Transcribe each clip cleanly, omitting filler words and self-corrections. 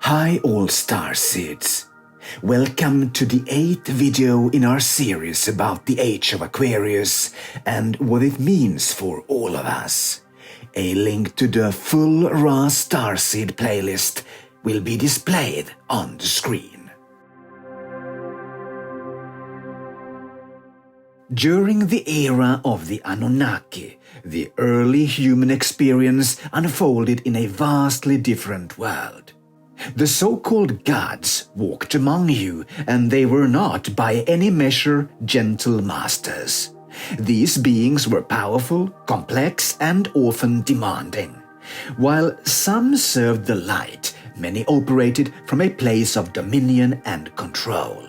Hi all starseeds! Welcome to the 8th video in our series about the age of Aquarius and what it means for all of us. A link to the full raw starseed playlist will be displayed on the screen. During the era of the Anunnaki, the early human experience unfolded in a vastly different world. The so-called gods walked among you, and they were not by any measure gentle masters. These beings were powerful, complex, and often demanding. While some served the light, many operated from a place of dominion and control.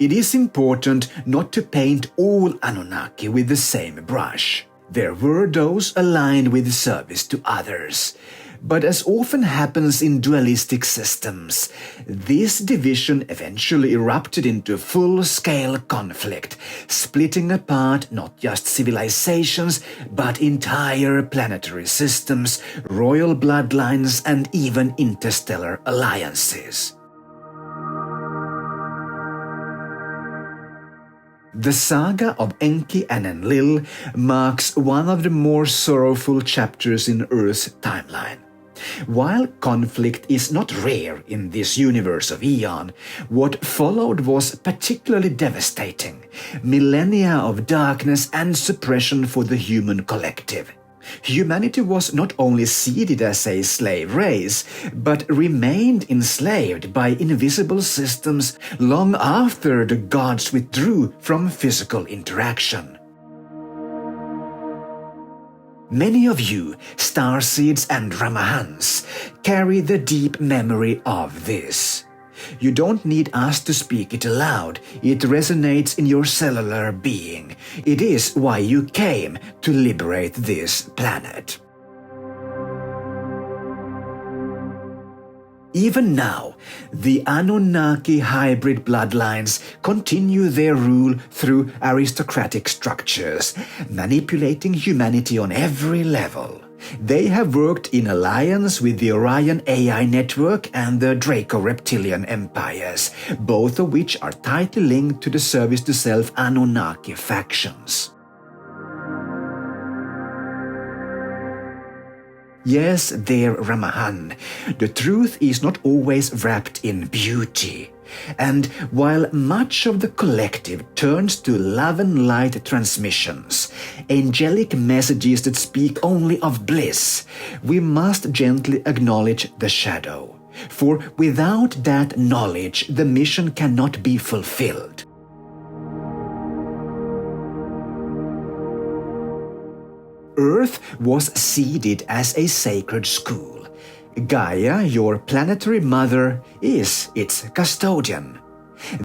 It is important not to paint all Anunnaki with the same brush. There were those aligned with service to others, but as often happens in dualistic systems, this division eventually erupted into full-scale conflict, splitting apart not just civilizations, but entire planetary systems, royal bloodlines, and even interstellar alliances. The saga of Enki and Enlil marks one of the more sorrowful chapters in Earth's timeline. While conflict is not rare in this universe of Eon, what followed was particularly devastating: millennia of darkness and suppression for the human collective. Humanity was not only seeded as a slave race, but remained enslaved by invisible systems long after the gods withdrew from physical interaction. Many of you, starseeds and Ramahans, carry the deep memory of this. You don't need us to speak it aloud, it resonates in your cellular being. It is why you came to liberate this planet. Even now, the Anunnaki hybrid bloodlines continue their rule through aristocratic structures, manipulating humanity on every level. They have worked in alliance with the Orion AI network and the Draco Reptilian empires, both of which are tightly linked to the service-to-self Anunnaki factions. Yes, dear Ramahan, the truth is not always wrapped in beauty. And while much of the collective turns to love and light transmissions, angelic messages that speak only of bliss, we must gently acknowledge the shadow. For without that knowledge, the mission cannot be fulfilled. Earth was seeded as a sacred school. Gaia, your planetary mother, is its custodian.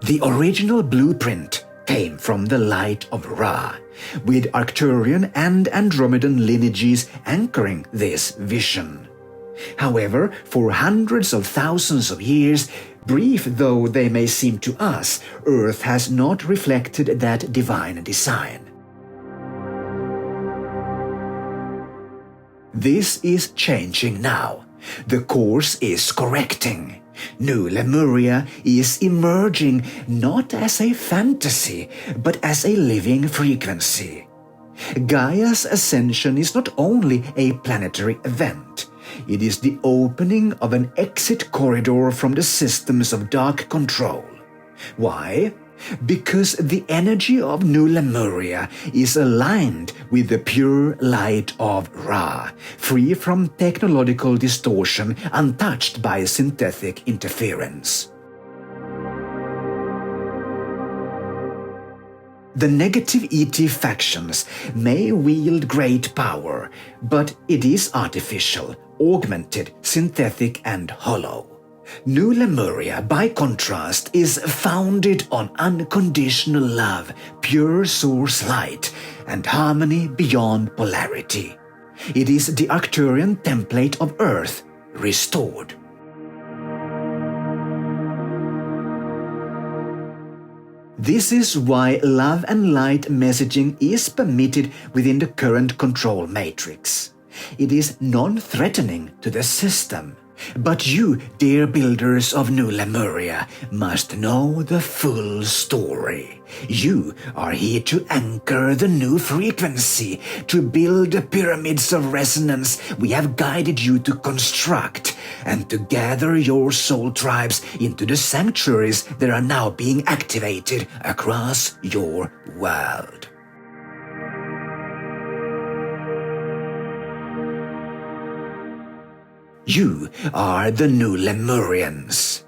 The original blueprint came from the light of Ra, with Arcturian and Andromedan lineages anchoring this vision. However, for hundreds of thousands of years, brief though they may seem to us, Earth has not reflected that divine design. This is changing now. The course is correcting. New Lemuria is emerging not as a fantasy, but as a living frequency. Gaia's ascension is not only a planetary event. It is the opening of an exit corridor from the systems of dark control. Why? Because the energy of New Lemuria is aligned with the pure light of Ra, free from technological distortion, untouched by synthetic interference. The negative ET factions may wield great power, but it is artificial, augmented, synthetic, and hollow. New Lemuria, by contrast, is founded on unconditional love, pure source light, and harmony beyond polarity. It is the Arcturian template of Earth, restored. This is why love and light messaging is permitted within the current control matrix. It is non-threatening to the system. But you, dear builders of New Lemuria, must know the full story. You are here to anchor the new frequency, to build the pyramids of resonance we have guided you to construct, and to gather your soul tribes into the sanctuaries that are now being activated across your world. You are the new Lemurians.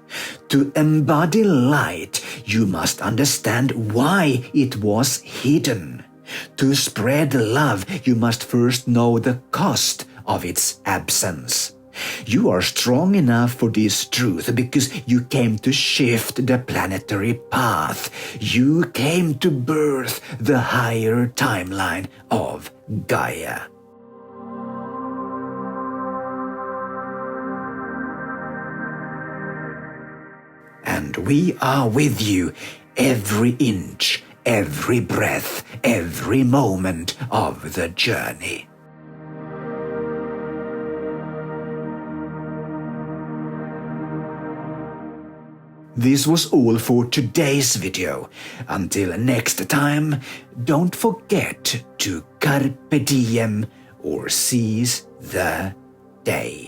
To embody light, you must understand why it was hidden. To spread love, you must first know the cost of its absence. You are strong enough for this truth because you came to shift the planetary path. You came to birth the higher timeline of Gaia. And we are with you every inch, every breath, every moment of the journey. This was all for today's video. Until next time, don't forget to carpe diem or seize the day.